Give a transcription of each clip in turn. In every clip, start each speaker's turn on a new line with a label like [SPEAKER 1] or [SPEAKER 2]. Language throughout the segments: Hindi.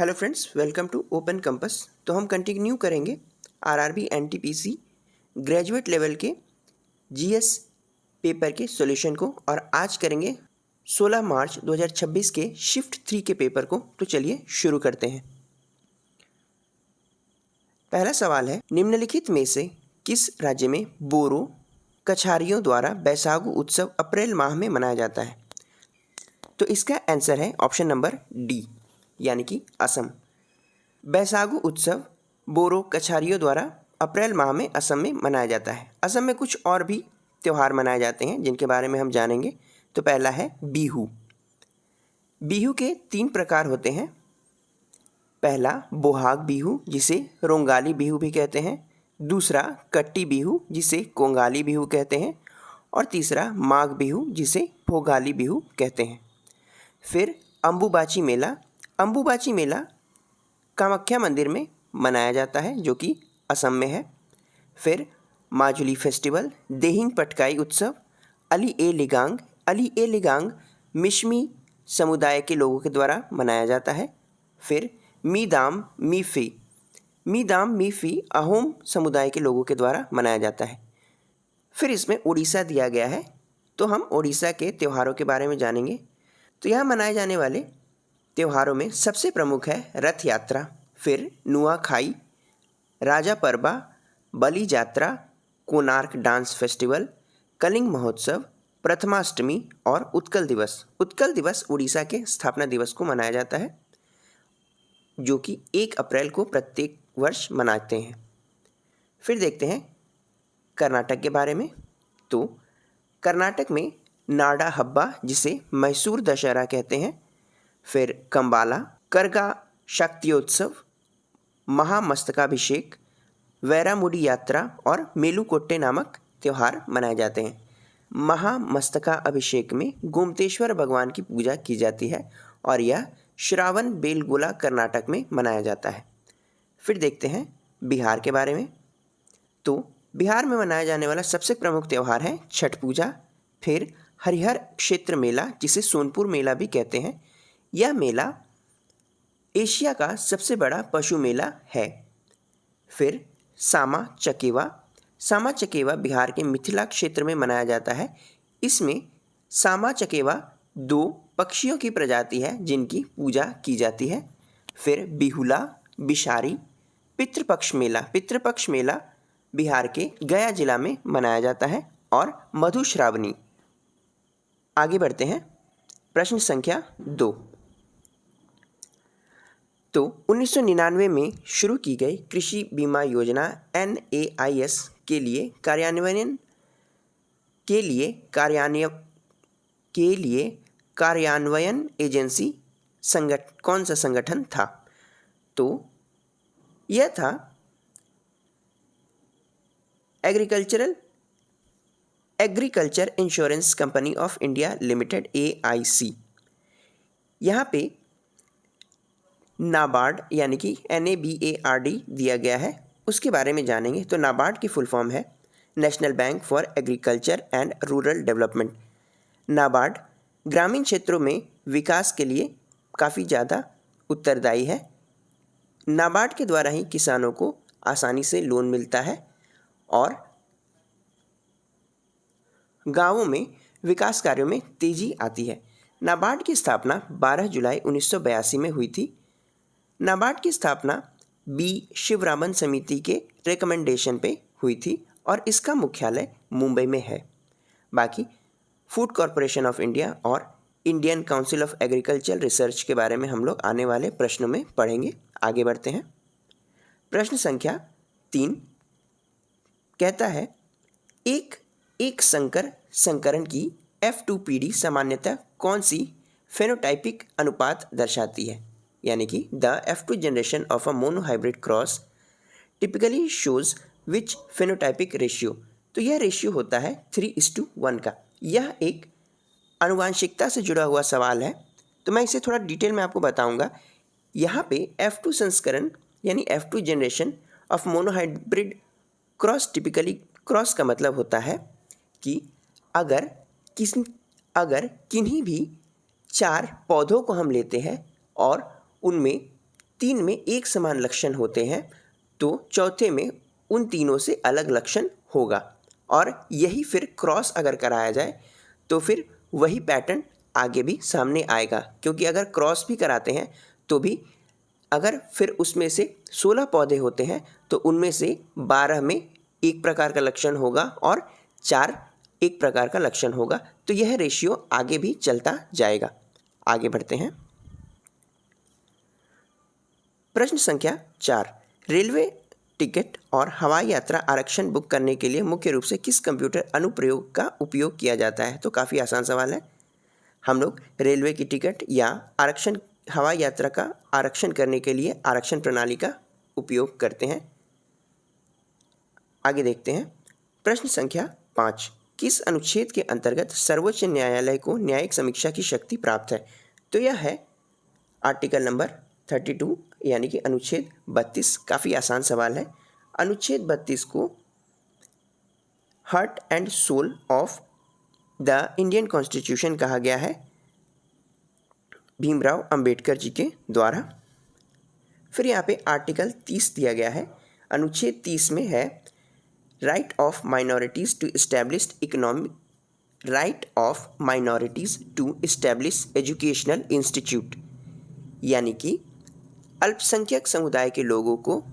[SPEAKER 1] Hello friends, welcome to open campus. तो हम कंटिन्यू करेंगे आरआरबी एनटीपीसी ग्रेजुएट लेवल के जीएस पेपर के सॉल्यूशन को, और आज करेंगे 16 मार्च 2026 के शिफ्ट 3 के पेपर को। तो चलिए शुरू करते हैं। पहला सवाल है, निम्नलिखित में से किस राज्य में बोरो कछारियों द्वारा बैसागु उत्सव अप्रैल माह में मनाया जाता है? तो इसका आंसर है ऑप्शन नंबर डी, यानी कि असम। बैसागु उत्सव बोरो कछारियों द्वारा अप्रैल माह में असम में मनाया जाता है। असम में कुछ और भी त्यौहार मनाए जाते हैं जिनके बारे में हम जानेंगे। तो पहला है बिहू। बिहू के 3 प्रकार होते हैं। पहला बोहाग बिहू, जिसे रोंगाली बिहू भी कहते हैं। दूसरा कट्टी बिहू, जिसे कोंगाली बिहू कहते हैं। और तीसरा माघ बिहू, जिसे भोगाली बिहू कहते हैं। फिर अम्बुबाची मेला। अम्बुबाची मेला कामाख्या मंदिर में मनाया जाता है, जो कि असम में है। फिर माजुली फेस्टिवल, देहिंग पटकाई उत्सव, अली ए लिगांग। अली ए लिगांग मिशमी समुदाय के लोगों के द्वारा मनाया जाता है। फिर मीदाम मीफी। मीदाम मीफी अहोम समुदाय के लोगों के द्वारा मनाया जाता है। फिर इसमें उड़ीसा दिया गया है, तो हम उड़ीसा के त्योहारों के बारे में जानेंगे। तो यहाँ मनाए जाने वाले त्योहारों में सबसे प्रमुख है रथ यात्रा, फिर नुआखाई, राजा परबा, बलि यात्रा, कोणार्क डांस फेस्टिवल, कलिंग महोत्सव, प्रथमाष्टमी और उत्कल दिवस। उत्कल दिवस उड़ीसा के स्थापना दिवस को मनाया जाता है, जो कि 1 अप्रैल को प्रत्येक वर्ष मनाते हैं। फिर देखते हैं कर्नाटक के बारे में। तो कर्नाटक में नाडा हब्बा, जिसे मैसूर दशहरा कहते हैं। फिर कंबाला, करगा शक्तियोत्सव, महामस्तकाभिषेक, वैरामुडी यात्रा और मेलुकोट्टे नामक त्यौहार मनाए जाते हैं। महामस्तकाभिषेक में गोमतेश्वर भगवान की पूजा की जाती है और यह श्रावण बेलगोला कर्नाटक में मनाया जाता है। फिर देखते हैं बिहार के बारे में। तो बिहार में मनाया जाने वाला सबसे प्रमुख त्यौहार है छठ पूजा। फिर हरिहर क्षेत्र मेला, जिसे सोनपुर मेला भी कहते हैं। यह मेला एशिया का सबसे बड़ा पशु मेला है। फिर सामा चकेवा। सामा चकेवा बिहार के मिथिला क्षेत्र में मनाया जाता है। इसमें सामा चकेवा 2 पक्षियों की प्रजाति है जिनकी पूजा की जाती है। फिर बिहुला, बिशारी, पितृपक्ष मेला। पितृपक्ष मेला बिहार के गया जिला में मनाया जाता है। और मधुश्रावणी। आगे बढ़ते हैं, प्रश्न संख्या 2। तो 1999 में शुरू की गई कृषि बीमा योजना NAIS के लिए कार्यान्वयन एजेंसी कौन सा संगठन था? तो यह था agriculture insurance company of India limited, AIC। यहाँ पे नाबार्ड यानी कि NABARD दिया गया है, उसके बारे में जानेंगे। तो नाबार्ड की फुल फॉर्म है national bank for agriculture and rural development. NABARD ग्रामीण क्षेत्रों में विकास के लिए काफ़ी ज़्यादा उत्तरदायी है। नाबार्ड के द्वारा ही किसानों को आसानी से लोन मिलता है और गांवों में विकास कार्यों में तेजी आती है। नाबार्ड की स्थापना 12 जुलाई 1982 में हुई थी। नाबार्ड की स्थापना B शिवरामन समिति के रिकमेंडेशन पे हुई थी और इसका मुख्यालय मुंबई में है। बाकी फूड कॉरपोरेशन ऑफ इंडिया और Indian council of agriculture research के बारे में हम लोग आने वाले प्रश्नों में पढ़ेंगे। आगे बढ़ते हैं, प्रश्न संख्या 3 कहता है, एक संकरण की F2PD सामान्यतः कौन सी फेनोटाइपिक अनुपात दर्शाती है? यानी कि the F2 generation of a monohybrid cross typically shows which phenotypic ratio. तो यह रेशियो होता है 3:1 का। यह एक आनुवांशिकता से जुड़ा हुआ सवाल है, तो मैं इसे थोड़ा डिटेल में आपको बताऊंगा। यहाँ पे F2 संस्करण यानी F2 generation of monohybrid cross typically cross का मतलब होता है कि अगर किन्हीं भी 4 पौधों को हम लेते हैं और उनमें 3 में एक समान लक्षण होते हैं तो चौथे में उन तीनों से अलग लक्षण होगा, और यही फिर क्रॉस अगर कराया जाए तो फिर वही पैटर्न आगे भी सामने आएगा, क्योंकि अगर क्रॉस भी कराते हैं तो भी अगर फिर उसमें से 16 पौधे होते हैं तो उनमें से 12 में एक प्रकार का लक्षण होगा और 4 एक प्रकार का लक्षण होगा। तो यह रेशियो आगे भी चलता जाएगा। आगे बढ़ते हैं। प्रश्न संख्या 4, रेलवे टिकट और हवाई यात्रा आरक्षण बुक करने के लिए मुख्य रूप से किस कंप्यूटर अनुप्रयोग का उपयोग किया जाता है? तो काफ़ी आसान सवाल है। हम लोग रेलवे की टिकट या आरक्षण हवाई यात्रा का आरक्षण करने के लिए आरक्षण प्रणाली का उपयोग करते हैं। आगे देखते हैं। प्रश्न संख्या 5, किस अनुच्छेद के अंतर्गत सर्वोच्च न्यायालय को न्यायिक समीक्षा की शक्ति प्राप्त है? तो यह है आर्टिकल नंबर 32 यानी कि अनुच्छेद 32। काफ़ी आसान सवाल है। अनुच्छेद 32 को heart and soul of the Indian constitution कहा गया है भीमराव अंबेडकर जी के द्वारा। फिर यहाँ पे आर्टिकल 30 दिया गया है। अनुच्छेद 30 में है right of minorities to establish economic right of minorities to establish educational institute, यानी कि अल्पसंख्यक समुदाय के लोगों को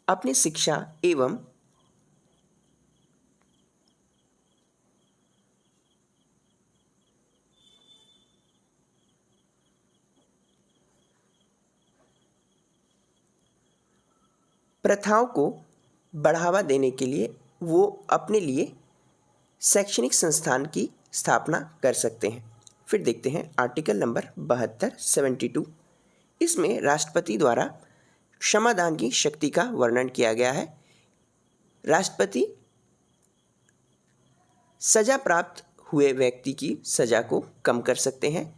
[SPEAKER 1] अपनी शिक्षा एवं प्रथाओं को बढ़ावा देने के लिए वो अपने लिए शैक्षणिक संस्थान की स्थापना कर सकते हैं। फिर देखते हैं आर्टिकल नंबर 72 72। इसमें राष्ट्रपति द्वारा क्षमादान की शक्ति का वर्णन किया गया है। राष्ट्रपति सजा प्राप्त हुए व्यक्ति की सजा को कम कर सकते हैं,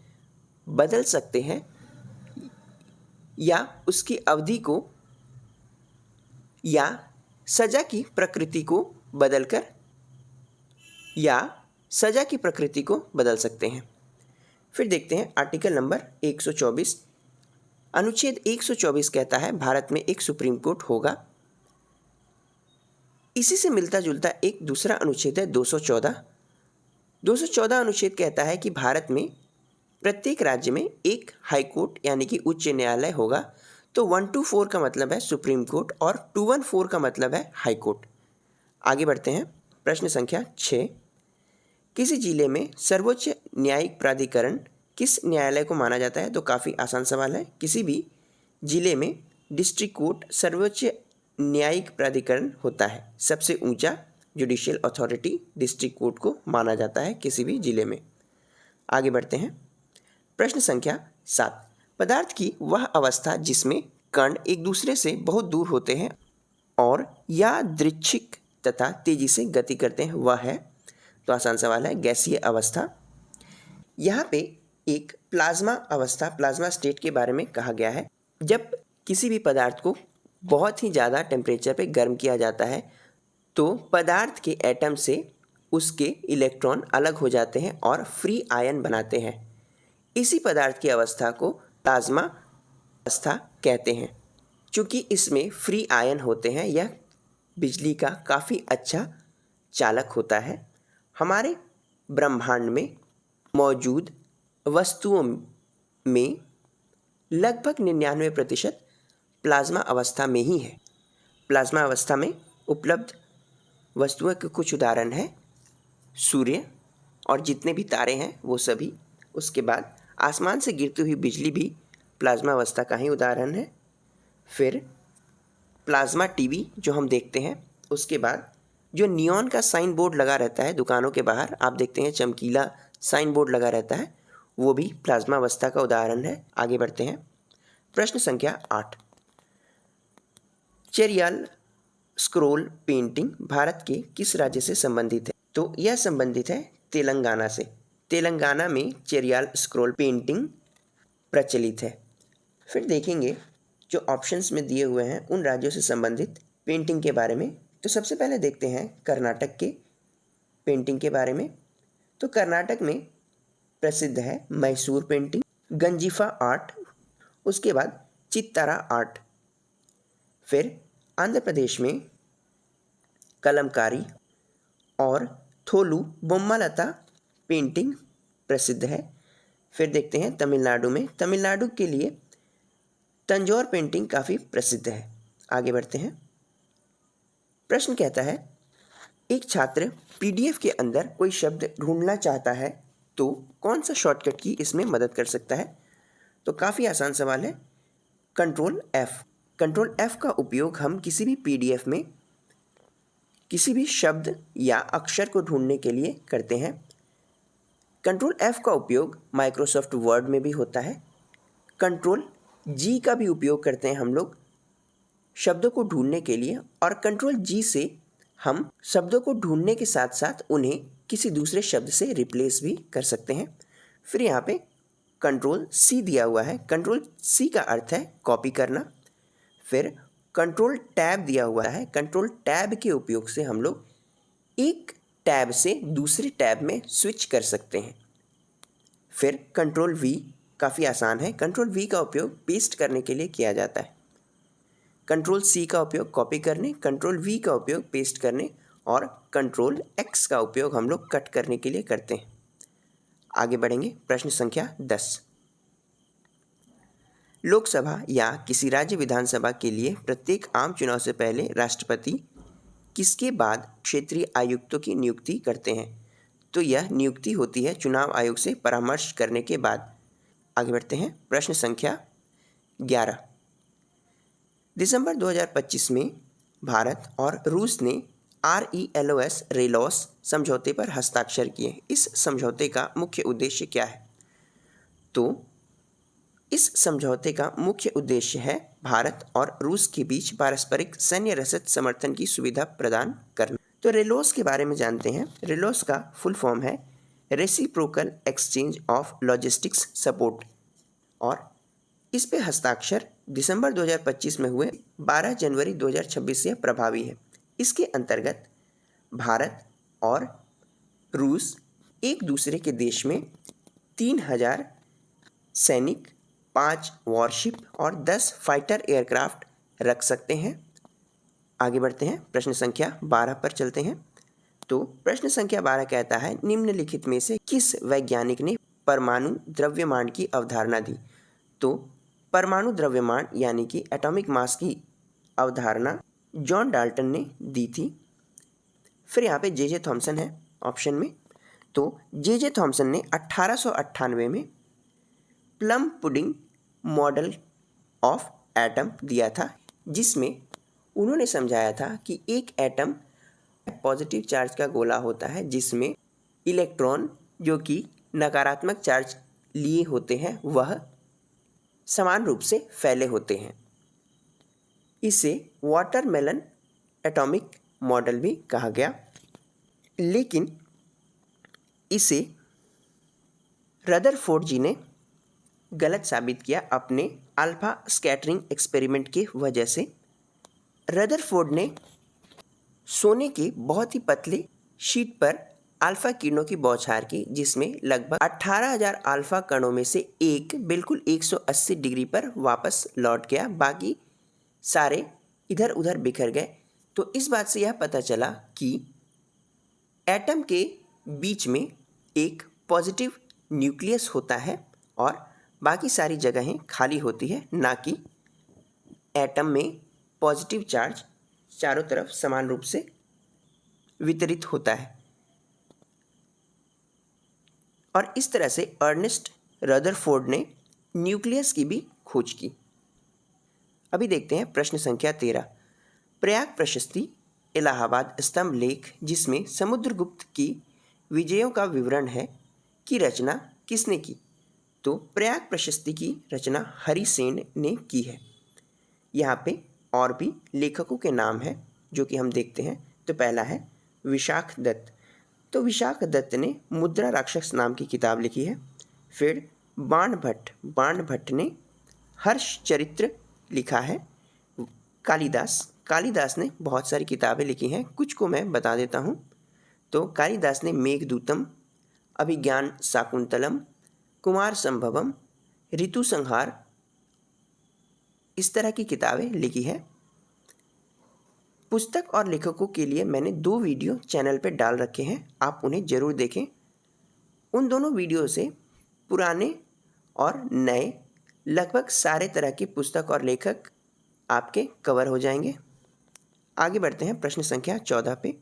[SPEAKER 1] बदल सकते हैं या उसकी अवधि को या सजा की प्रकृति को बदलकर या सजा की प्रकृति को बदल सकते हैं। फिर देखते हैं आर्टिकल नंबर 124। अनुच्छेद 124 कहता है भारत में एक सुप्रीम कोर्ट होगा। इसी से मिलता जुलता एक दूसरा अनुच्छेद है 214। 214 अनुच्छेद कहता है कि भारत में प्रत्येक राज्य में एक हाई कोर्ट यानी कि उच्च न्यायालय होगा। तो 124 का मतलब है सुप्रीम कोर्ट और 214 का मतलब है हाई कोर्ट। आगे बढ़ते हैं। प्रश्न संख्या 6, किसी जिले में सर्वोच्च न्यायिक प्राधिकरण किस न्यायालय को माना जाता है? तो काफ़ी आसान सवाल है। किसी भी जिले में डिस्ट्रिक्ट कोर्ट सर्वोच्च न्यायिक प्राधिकरण होता है। सबसे ऊंचा जुडिशियल अथॉरिटी डिस्ट्रिक्ट कोर्ट को माना जाता है किसी भी जिले में। आगे बढ़ते हैं। प्रश्न संख्या 7, पदार्थ की वह अवस्था जिसमें कण एक दूसरे से बहुत दूर होते हैं और यादृच्छिक तथा तेजी से गति करते हैं वह है? तो आसान सवाल है, गैसीय अवस्था। यहाँ पे एक प्लाज्मा अवस्था प्लाज्मा स्टेट के बारे में कहा गया है। जब किसी भी पदार्थ को बहुत ही ज़्यादा टेम्परेचर पे गर्म किया जाता है तो पदार्थ के एटम से उसके इलेक्ट्रॉन अलग हो जाते हैं और फ्री आयन बनाते हैं। इसी पदार्थ की अवस्था को प्लाज्मा अवस्था कहते हैं। चूँकि इसमें फ्री आयन होते हैं, यह बिजली का काफ़ी अच्छा चालक होता है। हमारे ब्रह्मांड में मौजूद वस्तुओं में लगभग 99% प्लाज्मा अवस्था में ही है। प्लाज्मा अवस्था में उपलब्ध वस्तुओं के कुछ उदाहरण हैं सूर्य और जितने भी तारे हैं वो सभी। उसके बाद आसमान से गिरती हुई बिजली भी प्लाज्मा अवस्था का ही उदाहरण है। फिर प्लाज्मा टीवी जो हम देखते हैं। उसके बाद जो नियॉन का साइन बोर्ड लगा रहता है दुकानों के बाहर, आप देखते हैं चमकीला साइन बोर्ड लगा रहता है, वो भी प्लाज्मा अवस्था का उदाहरण है। आगे बढ़ते हैं। प्रश्न संख्या 8, चेरियाल स्क्रोल पेंटिंग भारत के किस राज्य से संबंधित है? तो यह संबंधित है तेलंगाना से। तेलंगाना में चेरियाल स्क्रॉल पेंटिंग प्रचलित है। फिर देखेंगे जो ऑप्शंस में दिए हुए हैं उन राज्यों से संबंधित पेंटिंग के बारे में। तो सबसे पहले देखते हैं कर्नाटक के पेंटिंग के बारे में। तो कर्नाटक में प्रसिद्ध है मैसूर पेंटिंग, गंजीफा आर्ट, उसके बाद चित्तारा आर्ट। फिर आंध्र प्रदेश में कलमकारी और थोलू बोम्मालता पेंटिंग प्रसिद्ध है। फिर देखते हैं तमिलनाडु में, तमिलनाडु के लिए तंजौर पेंटिंग काफ़ी प्रसिद्ध है। आगे बढ़ते हैं। प्रश्न कहता है एक छात्र पीडीएफ के अंदर कोई शब्द ढूंढना चाहता है तो कौन सा शॉर्टकट की इसमें मदद कर सकता है। तो काफ़ी आसान सवाल है, कंट्रोल एफ। कंट्रोल एफ का उपयोग हम किसी भी पीडीएफ में किसी भी शब्द या अक्षर को ढूंढने के लिए करते हैं। कंट्रोल एफ का उपयोग माइक्रोसॉफ्ट वर्ड में भी होता है। कंट्रोल जी का भी उपयोग करते हैं हम लोग शब्दों को ढूंढने के लिए, और कंट्रोल जी से हम शब्दों को ढूंढने के साथ साथ उन्हें किसी दूसरे शब्द से रिप्लेस भी कर सकते हैं। फिर यहाँ पे कंट्रोल सी दिया हुआ है। कंट्रोल सी का अर्थ है कॉपी करना। फिर कंट्रोल टैब दिया हुआ है। कंट्रोल टैब के उपयोग से हम लोग एक टैब से दूसरे टैब में स्विच कर सकते हैं। फिर कंट्रोल वी काफ़ी आसान है। कंट्रोल वी का उपयोग पेस्ट करने के लिए किया जाता है। कंट्रोल सी का उपयोग कॉपी करने, कंट्रोल वी का उपयोग पेस्ट करने, और कंट्रोल एक्स का उपयोग हम लोग कट करने के लिए करते हैं। आगे बढ़ेंगे। प्रश्न संख्या 10। लोकसभा या किसी राज्य विधानसभा के लिए प्रत्येक आम चुनाव से पहले राष्ट्रपति किसके बाद क्षेत्रीय आयुक्तों की नियुक्ति करते हैं। तो यह नियुक्ति होती है चुनाव आयोग से परामर्श करने के बाद। आगे बढ़ते हैं। प्रश्न संख्या 11। दिसंबर 2025 में भारत और रूस ने रेलॉस समझौते पर हस्ताक्षर किए। इस समझौते का मुख्य उद्देश्य क्या है। तो इस समझौते का मुख्य उद्देश्य है भारत और रूस के बीच पारस्परिक सैन्य रसद समर्थन की सुविधा प्रदान करना। तो रेलोस के बारे में जानते हैं। रेलोस का फुल फॉर्म है reciprocal exchange of logistics support, और इस पे हस्ताक्षर दिसंबर 2025 में हुए। 12 जनवरी 2026 से प्रभावी है। इसके अंतर्गत भारत और रूस एक दूसरे के देश में 3000 सैनिक, 5 वॉरशिप और 10 फाइटर एयरक्राफ्ट रख सकते हैं। आगे बढ़ते हैं। प्रश्न संख्या 12 पर चलते हैं। तो प्रश्न संख्या 12 कहता है निम्नलिखित में से किस वैज्ञानिक ने परमाणु द्रव्यमान की अवधारणा दी। तो परमाणु द्रव्यमान यानी कि एटॉमिक मास की अवधारणा जॉन डाल्टन ने दी थी। फिर यहाँ पे जे थॉमसन है ऑप्शन में। तो जे थॉमसन ने 1898 में plum pudding model of atom दिया था, जिसमें उन्होंने समझाया था कि एक एटम पॉजिटिव चार्ज का गोला होता है जिसमें इलेक्ट्रॉन जो कि नकारात्मक चार्ज लिए होते हैं वह समान रूप से फैले होते हैं। इसे वाटरमेलन एटॉमिक मॉडल भी कहा गया, लेकिन इसे रदरफोर्ड जी ने गलत साबित किया अपने अल्फा स्कैटरिंग एक्सपेरिमेंट की वजह से। रदरफोर्ड ने सोने के बहुत ही पतले शीट पर अल्फा किरणों की बौछार की, जिसमें लगभग 18,000 अल्फा कणों में से एक बिल्कुल 180 डिग्री पर वापस लौट गया, बाकी सारे इधर उधर बिखर गए। तो इस बात से यह पता चला कि एटम के बीच में एक पॉजिटिव न्यूक्लियस होता है और बाकी सारी जगहें खाली होती है, ना कि एटम में पॉजिटिव चार्ज चारों तरफ समान रूप से वितरित होता है। और इस तरह से अर्नेस्ट रदरफोर्ड ने न्यूक्लियस की भी खोज की। अभी देखते हैं प्रश्न संख्या 13। प्रयाग प्रशस्ति इलाहाबाद स्तंभ लेख, जिसमें समुद्रगुप्त की विजयों का विवरण है, की रचना किसने की। तो प्रयाग प्रशस्ति की रचना हरिसेन ने की है। यहाँ पे और भी लेखकों के नाम हैं जो कि हम देखते हैं। तो पहला है विशाख दत्त। तो विशाख दत्त ने मुद्रा राक्षस नाम की किताब लिखी है। फिर बाण भट्ट ने हर्ष चरित्र लिखा है। कालिदास ने बहुत सारी किताबें लिखी हैं, कुछ को मैं बता देता हूँ। तो कालिदास ने मेघदूतम, अभिज्ञान शाकुंतलम, कुमार संभवम, ऋतु संहार, इस तरह की किताबें लिखी है। पुस्तक और लेखकों के लिए मैंने 2 वीडियो चैनल पर डाल रखे हैं, आप उन्हें ज़रूर देखें। उन दोनों वीडियो से पुराने और नए लगभग सारे तरह की पुस्तक और लेखक आपके कवर हो जाएंगे। आगे बढ़ते हैं प्रश्न संख्या 14 पे।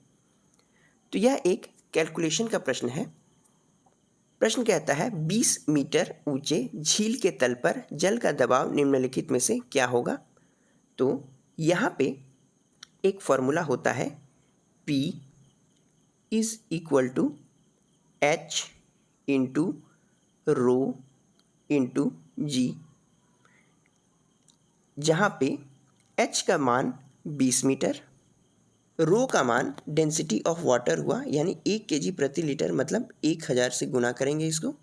[SPEAKER 1] तो यह एक कैलकुलेशन का प्रश्न है। प्रश्न कहता है 20 मीटर ऊंचे झील के तल पर जल का दबाव निम्नलिखित में से क्या होगा। तो यहाँ पे एक फॉर्मूला होता है, P is equal to H into rho into g, जहाँ पे H का मान 20 मीटर, रो का मान डेंसिटी ऑफ वाटर हुआ, यानी 1 kg प्रति लीटर, मतलब 1000 से गुना करेंगे इसको,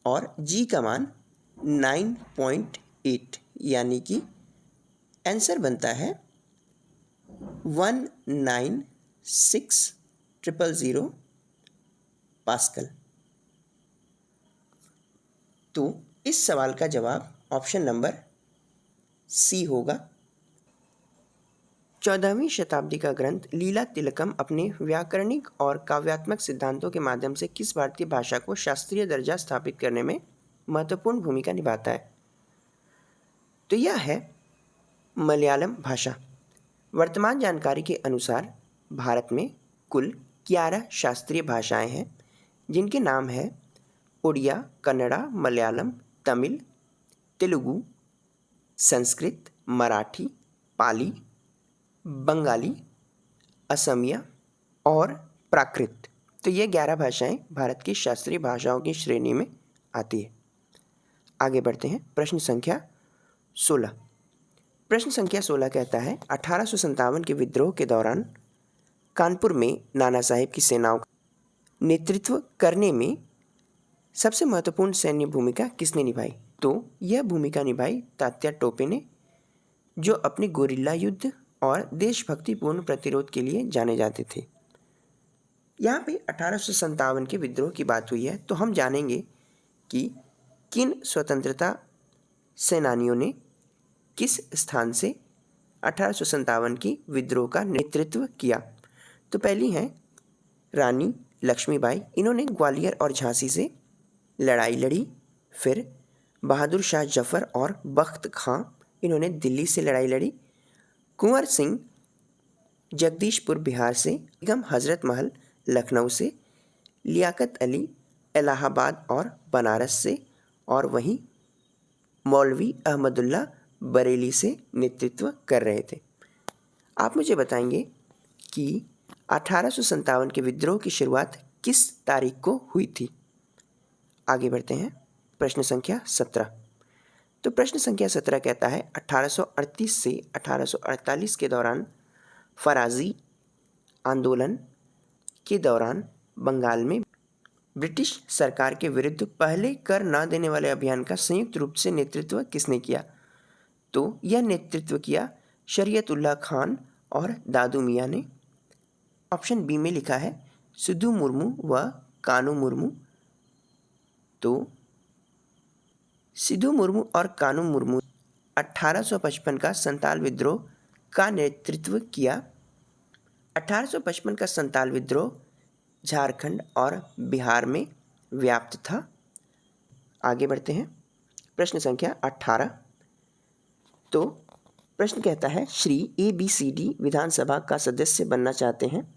[SPEAKER 1] और G का मान 9.8, यानी कि आंसर बनता है 196,000 पास्कल। तो इस सवाल का जवाब ऑप्शन नंबर सी होगा। 14वीं शताब्दी का ग्रंथ लीला तिलकम अपने व्याकरणिक और काव्यात्मक सिद्धांतों के माध्यम से किस भारतीय भाषा को शास्त्रीय दर्जा स्थापित करने में महत्वपूर्ण भूमिका निभाता है। तो यह है मलयालम भाषा। वर्तमान जानकारी के अनुसार भारत में कुल 11 शास्त्रीय भाषाएं हैं, जिनके नाम है उड़िया, कन्नड़ा, मलयालम, तमिल, तेलुगु, संस्कृत, मराठी, पाली, बंगाली, असमिया और प्राकृत। तो ये 11 भाषाएं भारत की शास्त्रीय भाषाओं की श्रेणी में आती है। आगे बढ़ते हैं प्रश्न संख्या 16। प्रश्न संख्या 16 कहता है 1857 के विद्रोह के दौरान कानपुर में नाना साहेब की सेनाओं का नेतृत्व करने में सबसे महत्वपूर्ण सैन्य भूमिका किसने निभाई। तो यह भूमिका निभाई तात्या टोपे ने, जो अपने गोरिल्ला युद्ध और देशभक्तिपूर्ण प्रतिरोध के लिए जाने जाते थे। यहाँ पे 1857 के विद्रोह की बात हुई है, तो हम जानेंगे कि किन स्वतंत्रता सेनानियों ने किस स्थान से 1857 की विद्रोह का नेतृत्व किया। तो पहली हैं रानी लक्ष्मीबाई, इन्होंने ग्वालियर और झांसी से लड़ाई लड़ी। फिर बहादुर शाह जफर और बख्त खां, इन्होंने दिल्ली से लड़ाई लड़ी। कुंवर सिंह जगदीशपुर बिहार से, बेगम हज़रत महल लखनऊ से, लियाकत अली इलाहाबाद और बनारस से, और वहीं मौलवी अहमदुल्ला बरेली से नेतृत्व कर रहे थे। आप मुझे बताएंगे कि 1857 के विद्रोह की शुरुआत किस तारीख को हुई थी। आगे बढ़ते हैं प्रश्न संख्या 17। तो प्रश्न संख्या 17 कहता है 1838 से 1848 के दौरान फराजी आंदोलन के दौरान बंगाल में ब्रिटिश सरकार के विरुद्ध पहले कर न देने वाले अभियान का संयुक्त रूप से नेतृत्व किसने किया। तो यह नेतृत्व किया शरीयतुल्लाह खान और दादू मियाँ ने। ऑप्शन बी में लिखा है सिद्धू मुर्मू व कानू मुर्मू। तो सिद्धू मुर्मू और कानू मुर्मू 1855 का संताल विद्रोह का नेतृत्व किया। 1855 का संताल विद्रोह झारखंड और बिहार में व्याप्त था। आगे बढ़ते हैं प्रश्न संख्या 18। तो प्रश्न कहता है श्री ABCD विधानसभा का सदस्य बनना चाहते हैं।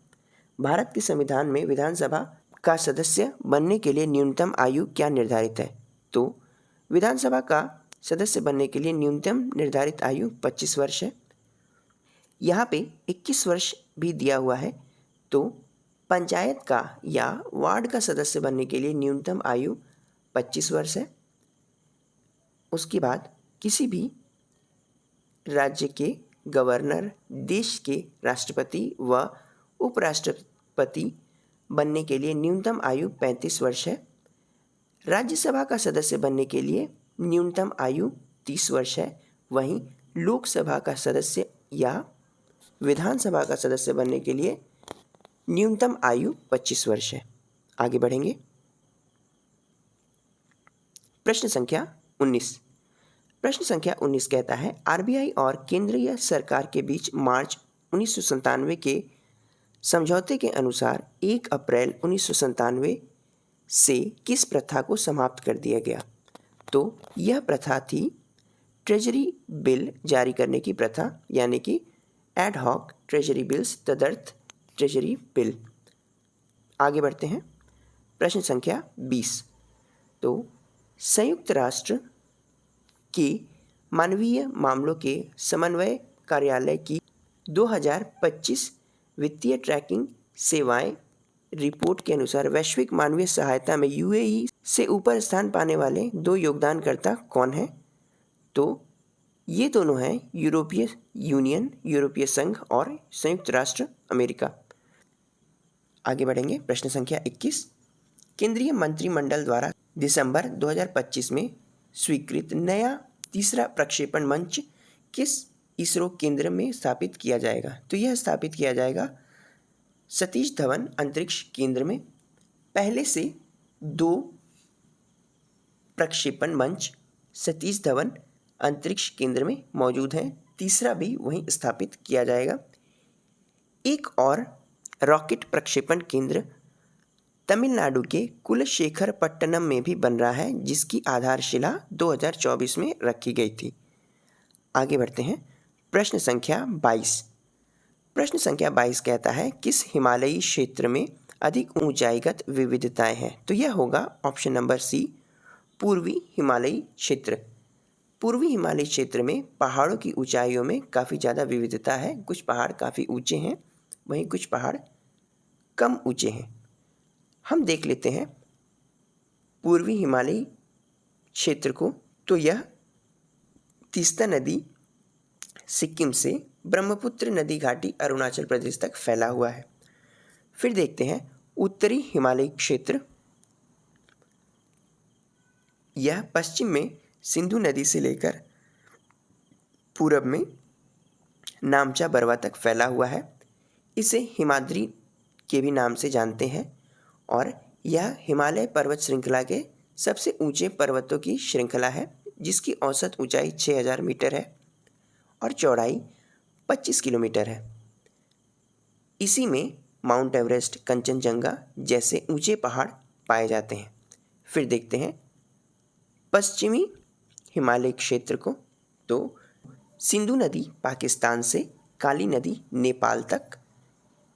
[SPEAKER 1] भारत के संविधान में विधानसभा का सदस्य बनने के लिए न्यूनतम आयु क्या निर्धारित है। तो विधानसभा का सदस्य बनने के लिए न्यूनतम निर्धारित आयु 25 वर्ष है। यहाँ पे 21 वर्ष भी दिया हुआ है। तो पंचायत का या वार्ड का सदस्य बनने के लिए न्यूनतम आयु 25 वर्ष है। उसके बाद किसी भी राज्य के गवर्नर, देश के राष्ट्रपति व उपराष्ट्रपति बनने के लिए न्यूनतम आयु 35 वर्ष है। राज्यसभा का सदस्य बनने के लिए न्यूनतम आयु 30 वर्ष है। वहीं लोकसभा का सदस्य या विधानसभा का सदस्य बनने के लिए न्यूनतम आयु 25 वर्ष है। आगे बढ़ेंगे। प्रश्न संख्या 19। प्रश्न संख्या 19 कहता है, आरबीआई और केंद्रीय सरकार के बीच मार्च 1997 के समझौते के अनुसार 1 अप्रैल 1997 से किस प्रथा को समाप्त कर दिया गया? तो यह प्रथा थी ट्रेजरी बिल जारी करने की प्रथा, यानी कि एड हॉक ट्रेजरी बिल्स, तदर्थ ट्रेजरी बिल। आगे बढ़ते हैं। प्रश्न संख्या 20। तो संयुक्त राष्ट्र के मानवीय मामलों के समन्वय कार्यालय की 2025 वित्तीय ट्रैकिंग सेवाएं रिपोर्ट के अनुसार वैश्विक मानवीय सहायता में यूएई से ऊपर स्थान पाने वाले 2 योगदानकर्ता कौन हैं? तो ये दोनों हैं यूरोपीय यूनियन, यूरोपीय संघ और संयुक्त राष्ट्र अमेरिका। आगे बढ़ेंगे। प्रश्न संख्या 21। केंद्रीय मंत्रिमंडल द्वारा दिसंबर 2025 में स्वीकृत नया तीसरा प्रक्षेपण मंच किस इसरो केंद्र में स्थापित किया जाएगा? तो यह स्थापित किया जाएगा सतीश धवन अंतरिक्ष केंद्र में। पहले से 2 प्रक्षेपण मंच सतीश धवन अंतरिक्ष केंद्र में मौजूद हैं, तीसरा भी वहीं स्थापित किया जाएगा। एक और रॉकेट प्रक्षेपण केंद्र तमिलनाडु के कुलशेखरपट्टनम में भी बन रहा है, जिसकी आधारशिला 2024 में रखी गई थी। आगे बढ़ते हैं। प्रश्न संख्या 22। प्रश्न संख्या 22 कहता है, किस हिमालयी क्षेत्र में अधिक ऊंचाईगत विविधताएं हैं? तो यह होगा ऑप्शन नंबर सी, पूर्वी हिमालयी क्षेत्र। पूर्वी हिमालयी क्षेत्र में पहाड़ों की ऊंचाइयों में काफ़ी ज़्यादा विविधता है। कुछ पहाड़ काफ़ी ऊंचे हैं, वहीं कुछ पहाड़ कम ऊंचे हैं। हम देख लेते हैं पूर्वी हिमालयी क्षेत्र को। तो यह तीस्ता नदी सिक्किम से ब्रह्मपुत्र नदी घाटी अरुणाचल प्रदेश तक फैला हुआ है। फिर देखते हैं उत्तरी हिमालयी क्षेत्र। यह पश्चिम में सिंधु नदी से लेकर पूरब में नामचा बरवा तक फैला हुआ है। इसे हिमाद्री के भी नाम से जानते हैं और यह हिमालय पर्वत श्रृंखला के सबसे ऊंचे पर्वतों की श्रृंखला है, जिसकी औसत ऊंचाई 6000 मीटर है और चौड़ाई 25 किलोमीटर है। इसी में माउंट एवरेस्ट, कंचनजंगा जैसे ऊंचे पहाड़ पाए जाते हैं। फिर देखते हैं पश्चिमी हिमालय क्षेत्र को। तो सिंधु नदी पाकिस्तान से काली नदी नेपाल तक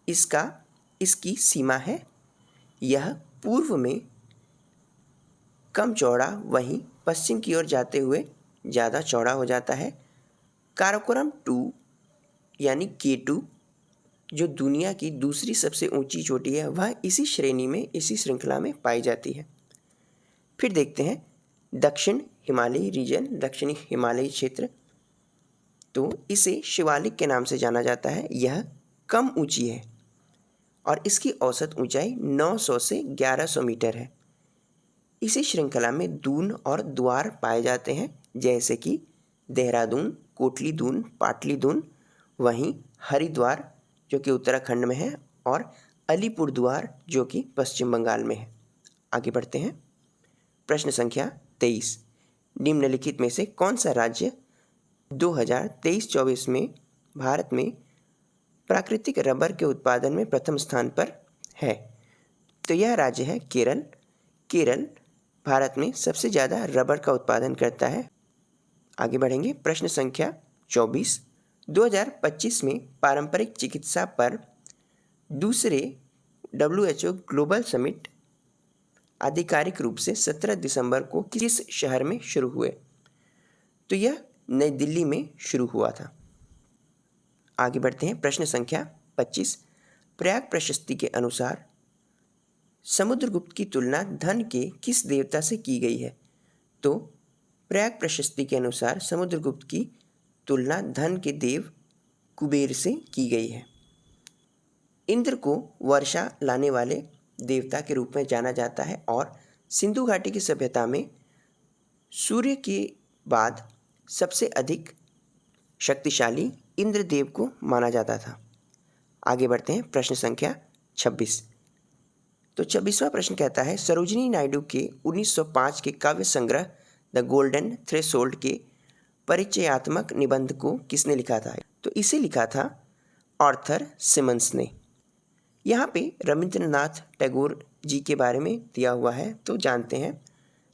[SPEAKER 1] इसकी सीमा है। यह पूर्व में कम चौड़ा, वहीं पश्चिम की ओर जाते हुए ज़्यादा चौड़ा हो जाता है। काराकोरम 2 यानी K2 जो दुनिया की दूसरी सबसे ऊंची चोटी है, वह इसी श्रेणी में, इसी श्रृंखला में पाई जाती है। फिर देखते हैं दक्षिण हिमालयी रीजन, दक्षिणी हिमालयी क्षेत्र। तो इसे शिवालिक के नाम से जाना जाता है। यह कम ऊंची है और इसकी औसत ऊंचाई 900 से 1100 मीटर है। इसी श्रृंखला में दून और द्वार पाए जाते हैं, जैसे कि देहरादून, कोटली दून, पाटली दून। वहीं हरिद्वार जो कि उत्तराखंड में है और अलीपुरद्वार जो कि पश्चिम बंगाल में है। आगे बढ़ते हैं। प्रश्न संख्या 23। निम्नलिखित में से कौन सा राज्य 2023-24 में भारत में प्राकृतिक रबर के उत्पादन में प्रथम स्थान पर है? तो यह राज्य है केरल। केरल भारत में सबसे ज़्यादा रबर का उत्पादन करता है। आगे बढ़ेंगे। प्रश्न संख्या 24। 2025 में पारंपरिक चिकित्सा पर दूसरे WHO ग्लोबल समिट आधिकारिक रूप से 17 दिसंबर को किस शहर में शुरू हुए? तो यह नई दिल्ली में शुरू हुआ था। आगे बढ़ते हैं। प्रश्न संख्या 25। प्रयाग प्रशस्ति के अनुसार समुद्रगुप्त की तुलना धन के किस देवता से की गई है? तो प्रयाग प्रशस्ति के अनुसार समुद्रगुप्त की तुलना धन के देव कुबेर से की गई है। इंद्र को वर्षा लाने वाले देवता के रूप में जाना जाता है और सिंधु घाटी की सभ्यता में सूर्य के बाद सबसे अधिक शक्तिशाली इंद्रदेव को माना जाता था। आगे बढ़ते हैं, प्रश्न संख्या 26। तो 26वां प्रश्न कहता है, सरोजिनी नायडू के 1905 के काव्य संग्रह द गोल्डन थ्रेशोल्ड के परिचयात्मक निबंध को किसने लिखा था? तो इसे लिखा था आर्थर सिमंस ने। यहाँ पे रविंद्रनाथ टैगोर जी के बारे में दिया हुआ है, तो जानते हैं।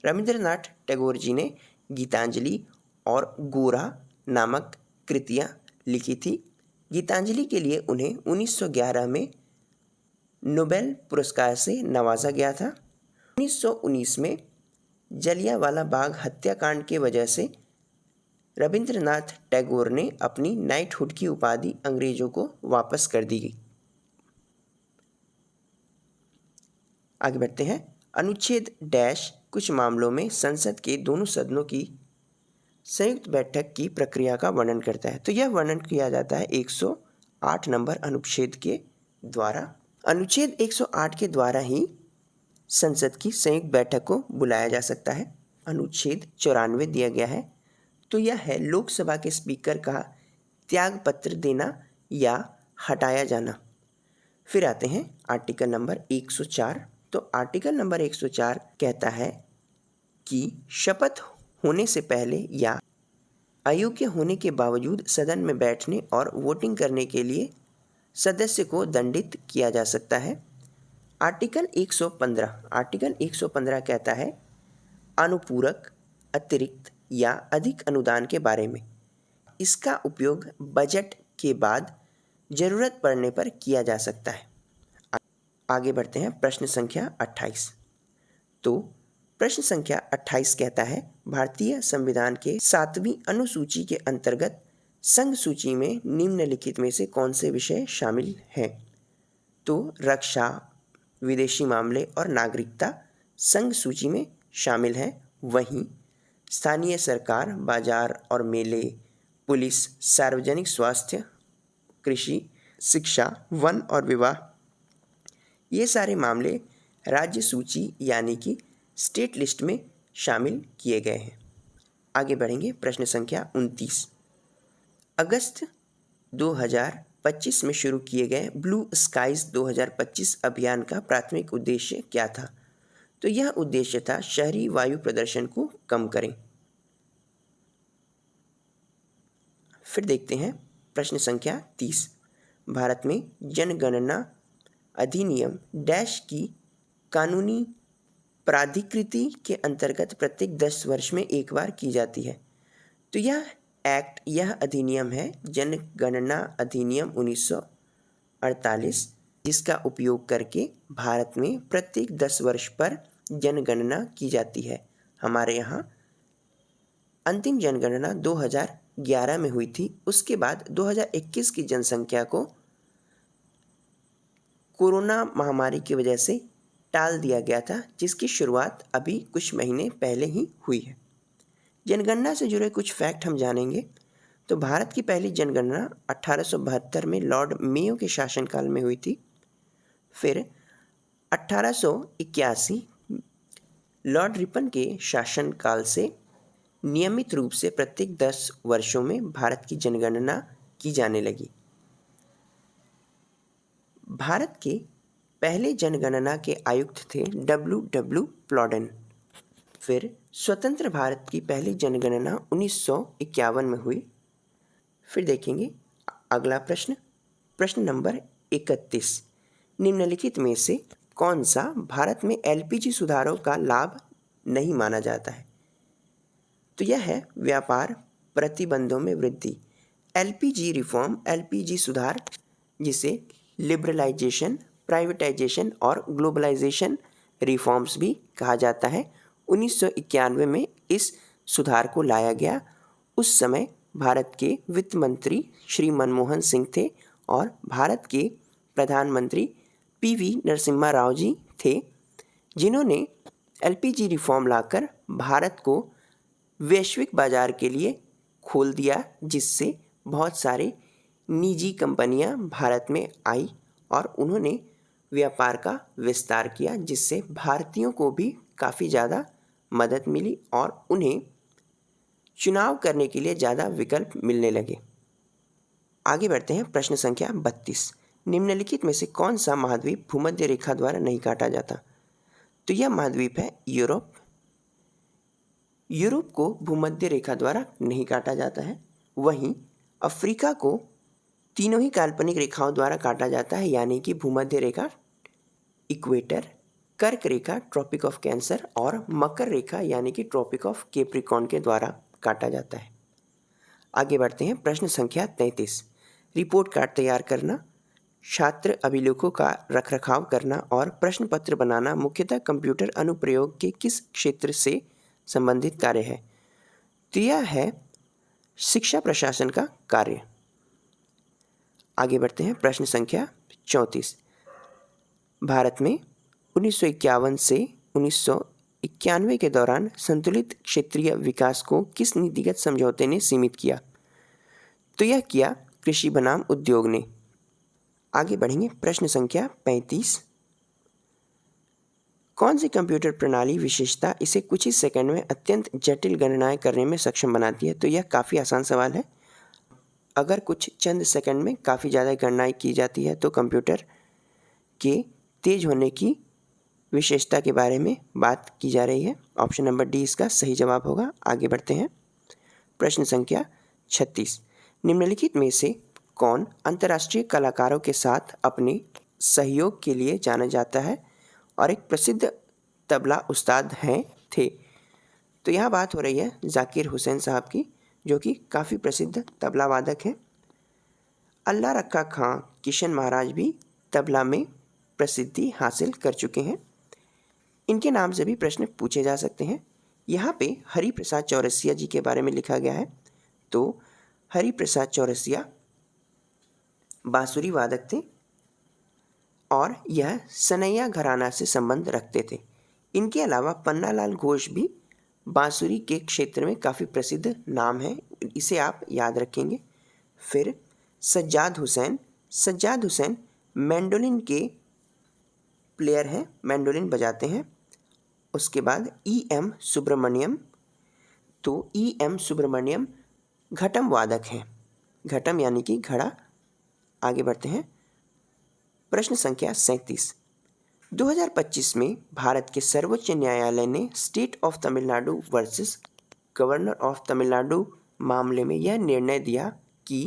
[SPEAKER 1] रविंद्रनाथ टैगोर जी ने गीतांजलि और गोरा नामक कृतियाँ लिखी थी। गीतांजलि के लिए उन्हें 1911 में नोबेल पुरस्कार से नवाजा गया था। 1919 में जलियांवाला बाग हत्याकांड के वजह से रविंद्रनाथ टैगोर ने अपनी नाइटहुड की उपाधि अंग्रेजों को वापस कर दी गई। आगे बढ़ते हैं, अनुच्छेद डैश कुछ मामलों में संसद के दोनों सदनों की संयुक्त बैठक की प्रक्रिया का वर्णन करता है। तो यह वर्णन किया जाता है 108 नंबर अनुच्छेद के द्वारा। अनुच्छेद 108 के द्वारा ही संसद की संयुक्त बैठक को बुलाया जा सकता है। अनुच्छेद 94 दिया गया है, तो यह है लोकसभा के स्पीकर का त्यागपत्र देना या हटाया जाना। फिर आते हैं आर्टिकल नंबर 104। तो आर्टिकल नंबर 104 कहता है कि शपथ होने से पहले या अयोग्य होने के बावजूद सदन में बैठने और वोटिंग करने के लिए सदस्य को दंडित किया जा सकता है। आर्टिकल 115 कहता है अनुपूरक, अतिरिक्त या अधिक अनुदान के बारे में। इसका उपयोग बजट के बाद जरूरत पड़ने पर किया जा सकता है। आगे बढ़ते हैं, प्रश्न संख्या 28। तो प्रश्न संख्या 28 कहता है भारतीय संविधान के 7वीं अनुसूची के अंतर्गत संघ सूची में निम्नलिखित में से कौन से विषय शामिल हैं? तो रक्षा, विदेशी मामले और नागरिकता संघ सूची में शामिल हैं। वहीं स्थानीय सरकार, बाजार और मेले, पुलिस, सार्वजनिक स्वास्थ्य, कृषि, शिक्षा, वन और विवाह, ये सारे मामले राज्य सूची यानी कि स्टेट लिस्ट में शामिल किए गए हैं। आगे बढ़ेंगे, प्रश्न संख्या 29। अगस्त 2025 में शुरू किए गए ब्लू स्काइज 2025 अभियान का प्राथमिक उद्देश्य क्या था? तो यह उद्देश्य था शहरी वायु प्रदूषण को कम करें। फिर देखते हैं प्रश्न संख्या 30। भारत में जनगणना अधिनियम डैश की कानूनी प्राधिकृति के अंतर्गत प्रत्येक 10 वर्ष में एक बार की जाती है। तो यह अधिनियम है जनगणना अधिनियम 1948, जिसका उपयोग करके भारत में प्रत्येक 10 वर्ष पर जनगणना की जाती है। हमारे यहाँ अंतिम जनगणना 2011 में हुई थी। उसके बाद 2021 की जनसंख्या को कोरोना महामारी की वजह से टाल दिया गया था, जिसकी शुरुआत अभी कुछ महीने पहले ही हुई है। जनगणना से जुड़े कुछ फैक्ट हम जानेंगे। तो भारत की पहली जनगणना 1872 में लॉर्ड मेयो के शासनकाल में हुई थी। फिर 1881 लॉर्ड रिपन के शासनकाल से नियमित रूप से प्रत्येक 10 वर्षों में भारत की जनगणना की जाने लगी। भारत के पहले जनगणना के आयुक्त थे W. प्लॉडेन। फिर स्वतंत्र भारत की पहली जनगणना 1951 में हुई। फिर देखेंगे अगला प्रश्न नंबर 31। निम्नलिखित में से कौन सा भारत में LPG सुधारों का लाभ नहीं माना जाता है? तो यह है व्यापार प्रतिबंधों में वृद्धि। LPG रिफॉर्म, LPG सुधार, जिसे लिबरलाइजेशन, प्राइवेटाइजेशन और ग्लोबलाइजेशन रिफॉर्म्स भी कहा जाता है। 1991 में इस सुधार को लाया गया। उस समय भारत के वित्त मंत्री श्री मनमोहन सिंह थे और भारत के प्रधानमंत्री PV नरसिम्हा राव जी थे, जिन्होंने LPG रिफॉर्म लाकर भारत को वैश्विक बाजार के लिए खोल दिया, जिससे बहुत सारे निजी कंपनियां भारत में आई और उन्होंने व्यापार का विस्तार किया, जिससे भारतीयों को भी काफ़ी ज़्यादा मदद मिली और उन्हें चुनाव करने के लिए ज़्यादा विकल्प मिलने लगे। आगे बढ़ते हैं। प्रश्न संख्या 32। निम्नलिखित में से कौन सा महाद्वीप भूमध्य रेखा द्वारा नहीं काटा जाता? तो यह महाद्वीप है यूरोप। यूरोप को भूमध्य रेखा द्वारा नहीं काटा जाता है। वहीं अफ्रीका को तीनों ही काल्पनिक रेखाओं द्वारा काटा जाता है, यानी कि भूमध्य रेखा, इक्वेटर, कर्क रेखा, ट्रॉपिक ऑफ कैंसर और मकर रेखा यानी कि ट्रॉपिक ऑफ कैप्रिकॉर्न के द्वारा काटा जाता है। आगे बढ़ते हैं। प्रश्न संख्या 33। रिपोर्ट कार्ड तैयार करना, छात्र अभिलेखों का रखरखाव करना और प्रश्न पत्र बनाना मुख्यतः कंप्यूटर अनुप्रयोग के किस क्षेत्र से संबंधित कार्य है? तो यह है शिक्षा प्रशासन का कार्य। आगे बढ़ते हैं। प्रश्न संख्या 34। भारत में 1951 से 1991 के दौरान संतुलित क्षेत्रीय विकास को किस नीतिगत समझौते ने सीमित किया? तो यह किया कृषि बनाम उद्योग ने। आगे बढ़ेंगे। प्रश्न संख्या 35। कौन सी कंप्यूटर प्रणाली विशेषता इसे कुछ ही सेकंड में अत्यंत जटिल गणनाएं करने में सक्षम बनाती है? तो यह काफ़ी आसान सवाल है। अगर कुछ चंद सेकंड में काफ़ी ज़्यादा गणनाएं की जाती है तो कंप्यूटर के तेज होने की विशेषता के बारे में बात की जा रही है। ऑप्शन नंबर डी इसका सही जवाब होगा। आगे बढ़ते हैं। प्रश्न संख्या 36। निम्नलिखित में से कौन अंतर्राष्ट्रीय कलाकारों के साथ अपने सहयोग के लिए जाना जाता है और एक प्रसिद्ध तबला उस्ताद थे? तो यहाँ बात हो रही है जाकिर हुसैन साहब की, जो कि काफ़ी प्रसिद्ध तबला वादक हैं। अल्लाह रखा खां किशन महाराज भी तबला में प्रसिद्धि हासिल कर चुके हैं। इनके नाम से भी प्रश्न पूछे जा सकते हैं। यहाँ पे हरि प्रसाद चौरसिया जी के बारे में लिखा गया है। तो हरि प्रसाद चौरसिया बांसुरी वादक थे और यह सनैया घराना से संबंध रखते थे। इनके अलावा पन्नालाल घोष भी बांसुरी के क्षेत्र में काफ़ी प्रसिद्ध नाम है, इसे आप याद रखेंगे। फिर सज्जाद हुसैन मैंडोलिन के प्लेयर हैं, मैंडोलिन बजाते हैं। उसके बाद E.M. सुब्रमण्यम, तो E.M. सुब्रमण्यम घटम वादक हैं, घटम यानी कि घड़ा। आगे बढ़ते हैं। प्रश्न संख्या 37। 2025 में भारत के सर्वोच्च न्यायालय ने state of Tamil Nadu versus governor of Tamil Nadu मामले में यह निर्णय दिया कि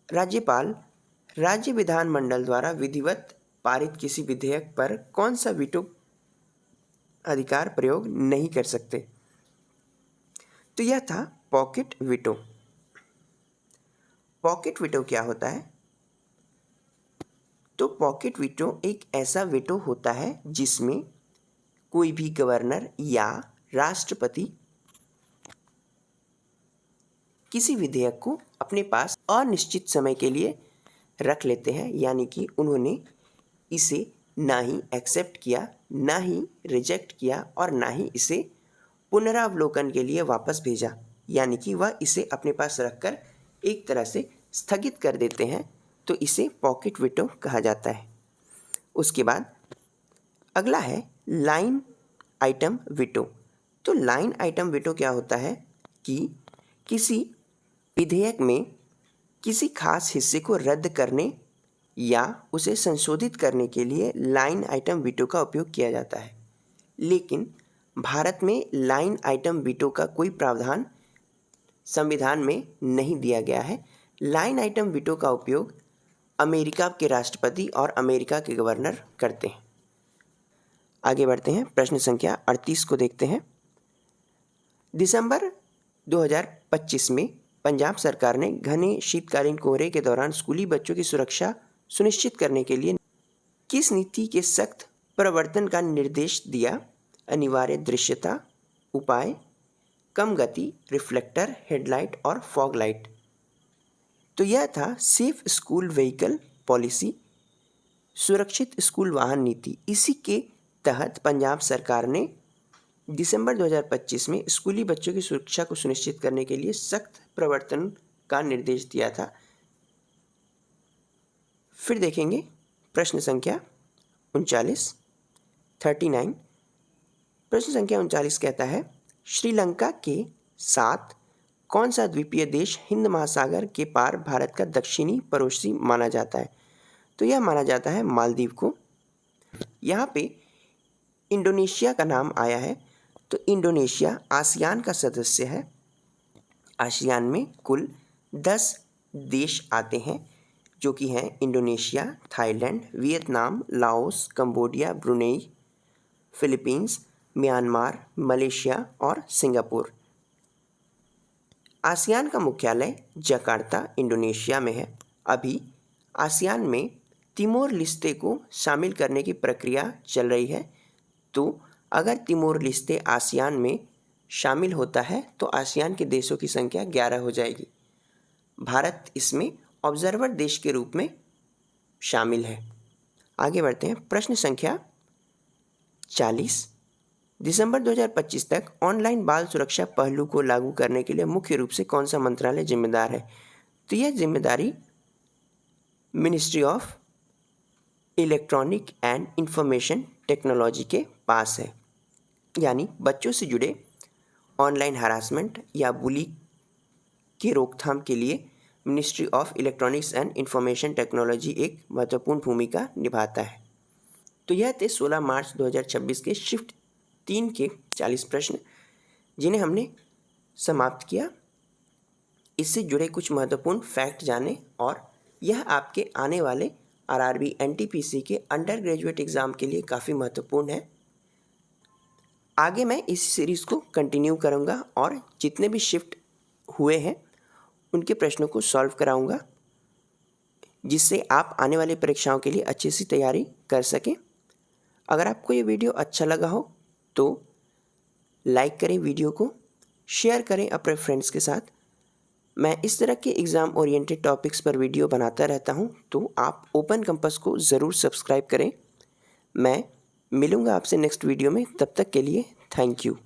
[SPEAKER 1] राज्यपाल राज्य विधानमंडल द्वारा विधिवत पारित किसी विधेयक पर कौन सा वीटो अधिकार प्रयोग नहीं कर सकते? तो यह था पॉकेट वीटो। पॉकेट वीटो क्या होता है? तो पॉकेट वीटो एक ऐसा वीटो होता है जिसमें कोई भी गवर्नर या राष्ट्रपति किसी विधेयक को अपने पास अनिश्चित समय के लिए रख लेते हैं, यानी कि उन्होंने इसे ना ही एक्सेप्ट किया, ना ही रिजेक्ट किया और ना ही इसे पुनरावलोकन के लिए वापस भेजा, यानी कि वह इसे अपने पास रखकर एक तरह से स्थगित कर देते हैं। तो इसे पॉकेट वीटो कहा जाता है। उसके बाद अगला है लाइन आइटम वीटो। तो लाइन आइटम वीटो क्या होता है कि किसी विधेयक में किसी खास हिस्से को रद्द करने या उसे संशोधित करने के लिए लाइन आइटम वीटो का उपयोग किया जाता है। लेकिन भारत में लाइन आइटम वीटो का कोई प्रावधान संविधान में नहीं दिया गया है। लाइन आइटम वीटो का उपयोग अमेरिका के राष्ट्रपति और अमेरिका के गवर्नर करते हैं। आगे बढ़ते हैं। प्रश्न संख्या 38 को देखते हैं। दिसंबर 2025 में पंजाब सरकार ने घने शीतकालीन कोहरे के दौरान स्कूली बच्चों की सुरक्षा सुनिश्चित करने के लिए किस नीति के सख्त प्रवर्तन का निर्देश दिया? अनिवार्य दृश्यता उपाय, कम गति, रिफ्लेक्टर, हेडलाइट और फॉग लाइट। तो यह था सेफ स्कूल व्हीकल पॉलिसी, सुरक्षित स्कूल वाहन नीति। इसी के तहत पंजाब सरकार ने दिसंबर 2025 में स्कूली बच्चों की सुरक्षा को सुनिश्चित करने के लिए सख्त प्रवर्तन का निर्देश दिया था। फिर देखेंगे प्रश्न संख्या 39। प्रश्न संख्या 39 कहता है, श्रीलंका के साथ कौन सा द्वीपीय देश हिंद महासागर के पार भारत का दक्षिणी पड़ोसी माना जाता है? तो यह माना जाता है मालदीव को। यहाँ पे इंडोनेशिया का नाम आया है, तो इंडोनेशिया आसियान का सदस्य है। आसियान में कुल 10 देश आते हैं, जो कि हैं Indonesia, Thailand, Vietnam, Laos, Cambodia, Brunei, Philippines, Myanmar, Malaysia और सिंगापुर। आसियान का मुख्यालय जकार्ता, इंडोनेशिया में है। अभी आसियान में तिमोर लिस्ते को शामिल करने की प्रक्रिया चल रही है। तो अगर तिमोर लिस्ते आसियान में शामिल होता है तो आसियान के देशों की संख्या 11 हो जाएगी। भारत इसमें ऑब्जर्वर देश के रूप में शामिल है। आगे बढ़ते हैं। प्रश्न संख्या 40। दिसंबर 2025 तक ऑनलाइन बाल सुरक्षा पहलू को लागू करने के लिए मुख्य रूप से कौन सा मंत्रालय जिम्मेदार है? तो यह जिम्मेदारी ministry of electronic and information technology के पास है। यानी बच्चों से जुड़े ऑनलाइन हरासमेंट या बुली की रोकथाम के लिए ministry of electronics and information technology एक महत्वपूर्ण भूमिका निभाता है। तो यह थे 16 मार्च 2026 के शिफ्ट 3 के 40 प्रश्न, जिन्हें हमने समाप्त किया। इससे जुड़े कुछ महत्वपूर्ण फैक्ट जाने, और यह आपके आने वाले RRB NTPC के अंडर ग्रेजुएट एग्ज़ाम के लिए काफ़ी महत्वपूर्ण है। आगे मैं इस सीरीज़ को कंटिन्यू करूँगा और जितने भी शिफ्ट हुए हैं उनके प्रश्नों को सॉल्व कराऊँगा, जिससे आप आने वाली परीक्षाओं के लिए अच्छी सी तैयारी कर सकें। अगर आपको ये वीडियो अच्छा लगा हो तो लाइक करें, वीडियो को शेयर करें अपने फ्रेंड्स के साथ। मैं इस तरह के एग्ज़ाम ओरिएंटेड टॉपिक्स पर वीडियो बनाता रहता हूँ, तो आप ओपन कैंपस को ज़रूर सब्सक्राइब करें। मैं मिलूँगा आपसे नेक्स्ट वीडियो में, तब तक के लिए थैंक यू।